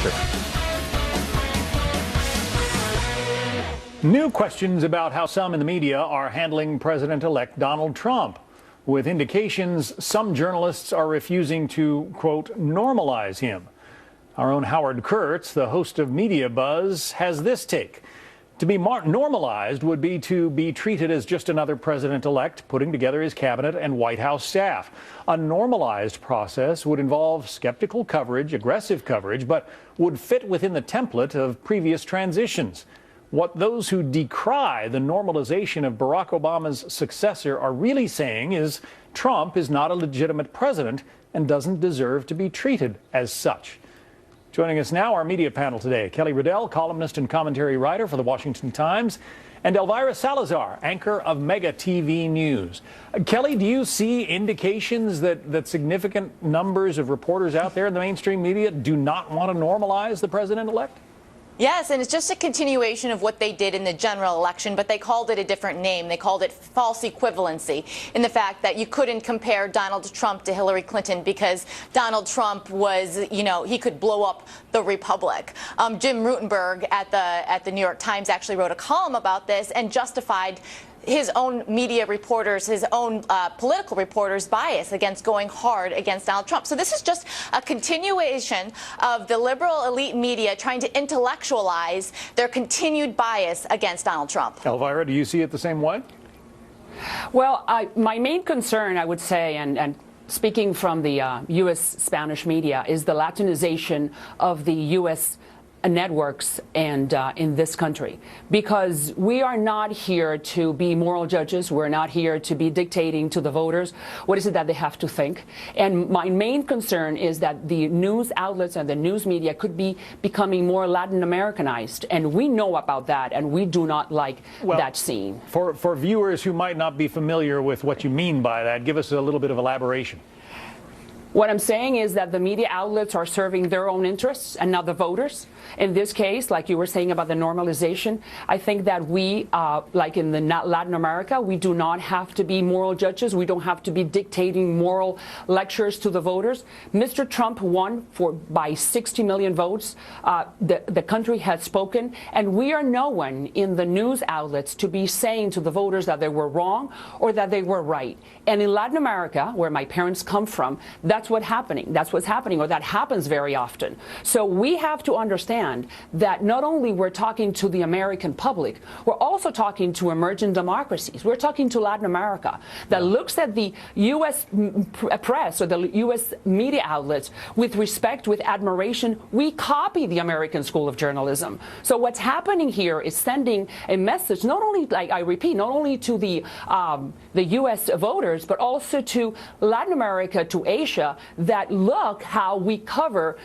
Sure. New questions about how some in the media are handling President-elect Donald Trump, with indications some journalists are refusing to, quote, normalize him. Our own Howard Kurtz, the host of Media Buzz, has this take. To be normalized would be to be treated as just another president-elect putting together his cabinet and White House staff. A normalized process would involve skeptical coverage, aggressive coverage, but would fit within the template of previous transitions. What those who decry the normalization of Barack Obama's successor are really saying is Trump is not a legitimate president and doesn't deserve to be treated as such. Joining us now, our media panel today, Kelly Riddell, columnist and commentary writer for The Washington Times, and Elvira Salazar, anchor of Mega TV News. Kelly, do you see indications that significant numbers of reporters out there in the mainstream media do not want to normalize the president-elect? Yes, and it's just a continuation of what they did in the general election, but they called it a different name. They called it false equivalency, in the fact that you couldn't compare Donald Trump to Hillary Clinton because Donald Trump was, he could blow up the republic. Jim Rutenberg at the New York Times actually wrote a column about this and justified his own media reporters, his own political reporters' bias against going hard against Donald Trump. So this is just a continuation of the liberal elite media trying to intellectualize their continued bias against Donald Trump. Elvira, do you see it the same way? Well, my main concern, I would say, and speaking from the U.S. Spanish media, is the Latinization of the U.S. networks and in this country, because we are not here to be moral judges. We're not here to be dictating to the voters what is it that they have to think. And my main concern is that the news outlets and the news media could be becoming more Latin Americanized, and we know about that, and we do not like that scene. For viewers who might not be familiar with what you mean by that, give us a little bit of elaboration. What I'm saying is that the media outlets are serving their own interests and not the voters. In this case, like you were saying about the normalization, I think that we, like in the Latin America, we do not have to be moral judges. We don't have to be dictating moral lectures to the voters. Mr. Trump won by 60 million votes. The country has spoken, and we are no one in the news outlets to be saying to the voters that they were wrong or that they were right. And in Latin America, where my parents come from, that's what's happening, or that happens very often. So we have to understand that not only we're talking to the American public, we're also talking to emerging democracies. We're talking to Latin America that looks at the U.S. press or the U.S. media outlets with respect, with admiration. We copy the American School of Journalism. So what's happening here is sending a message, not only, like I repeat, not only to the U.S. voters, but also to Latin America, to Asia, that look how we cover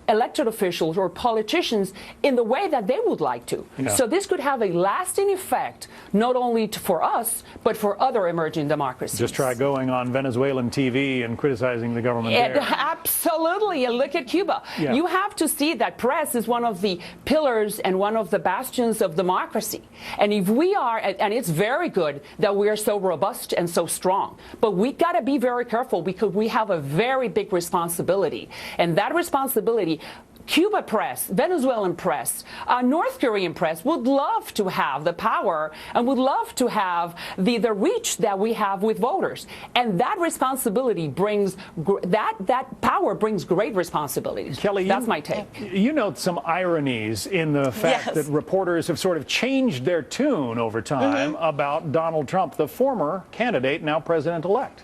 elected officials or politicians in the way that they would like to. So this could have a lasting effect, not only for us, but for other emerging democracies. Just try going on Venezuelan TV and criticizing the government there. Absolutely. And look at Cuba. Yeah. You have to see that press is one of the pillars and one of the bastions of democracy. And if we are, and it's very good that we are so robust and so strong, but we got to be very careful because we have a very big responsibility. And that responsibility, Cuba press, Venezuelan press, North Korean press would love to have the power and would love to have the reach that we have with voters. And that responsibility brings, that power brings great responsibilities. Kelly, that's my take. You note some ironies in the fact that reporters have sort of changed their tune over time about Donald Trump, the former candidate, now president-elect.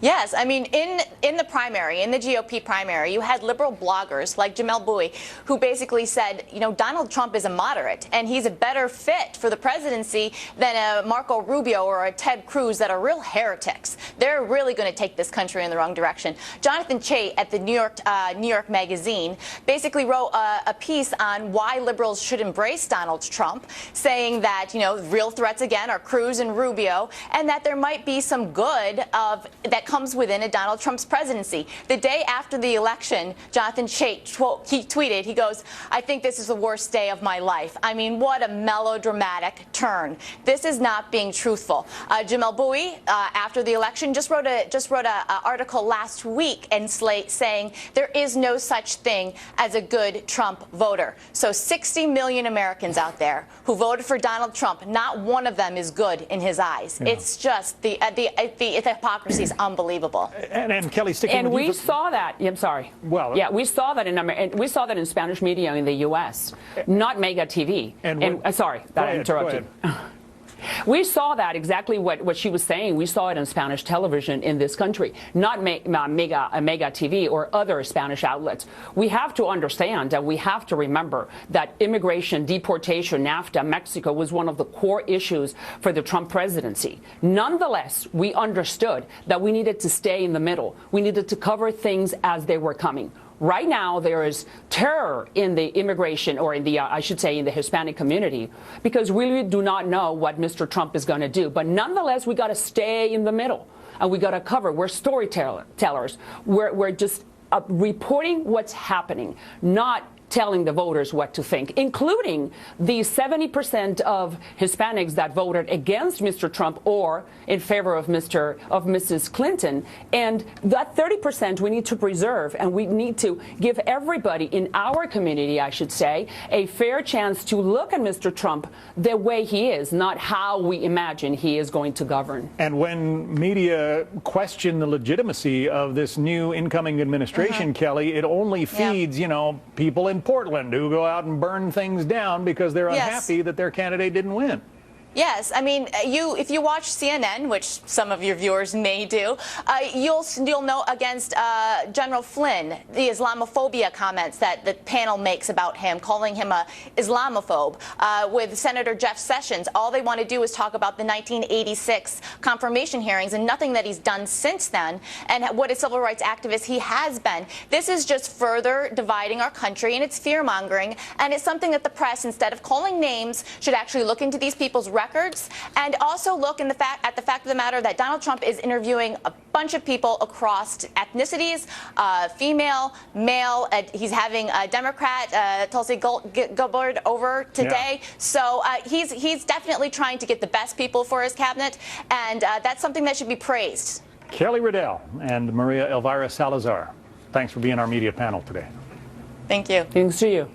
Yes, I mean, in the primary, in the GOP primary, you had liberal bloggers like Jamel Bouie who basically said, Donald Trump is a moderate and he's a better fit for the presidency than a Marco Rubio or a Ted Cruz that are real heretics. They're really going to take this country in the wrong direction. Jonathan Chait at the New York Magazine basically wrote a piece on why liberals should embrace Donald Trump, saying that, real threats again are Cruz and Rubio, and that there might be some good that comes within a Donald Trump's presidency. The day after the election, Jonathan Chait tweeted, he goes, "I think this is the worst day of my life." I mean, what a melodramatic turn. This is not being truthful. Jamel Bouie, after the election, just wrote an article last week and saying there is no such thing as a good Trump voter. So 60 million Americans out there who voted for Donald Trump, not one of them is good in his eyes. Yeah. It's just the hypocrisy is unbelievable. And Kelly, sticking with you. And we saw that. I'm sorry. Well, yeah, we saw that in Spanish media in the U.S., not Mega TV. Sorry that I interrupted. We saw that exactly what she was saying. We saw it on Spanish television in this country, not Mega TV or other Spanish outlets. We have to understand and we have to remember that immigration, deportation, NAFTA, Mexico was one of the core issues for the Trump presidency. Nonetheless, we understood that we needed to stay in the middle. We needed to cover things as they were coming. Right now, there is terror in the immigration, or in the, I should say, in the Hispanic community, because we really do not know what Mr. Trump is going to do. But nonetheless, we got to stay in the middle, and we got to cover. We're storytellers. We're just reporting what's happening, not telling the voters what to think, including the 70% of Hispanics that voted against Mr. Trump or in favor of Mrs. Clinton. And that 30% we need to preserve, and we need to give everybody in our community, I should say, a fair chance to look at Mr. Trump the way he is, not how we imagine he is going to govern. And when media question the legitimacy of this new incoming administration, Kelly, it only feeds, you know, people in Portland who go out and burn things down because they're unhappy that their candidate didn't win. Yes, I mean, if you watch CNN, which some of your viewers may do, you'll know against General Flynn, the Islamophobia comments that the panel makes about him, calling him a Islamophobe. With Senator Jeff Sessions, all they want to do is talk about the 1986 confirmation hearings and nothing that he's done since then, and what a civil rights activist he has been. This is just further dividing our country, and it's fear-mongering, and it's something that the press, instead of calling names, should actually look into these people's records, and also look at the fact of the matter that Donald Trump is interviewing a bunch of people across ethnicities, female, male. He's having a Democrat, Tulsi Gabbard, over today. Yeah. So he's definitely trying to get the best people for his cabinet, and that's something that should be praised. Kelly Riddell and Maria Elvira Salazar, thanks for being our media panel today. Thank you. Thanks to you.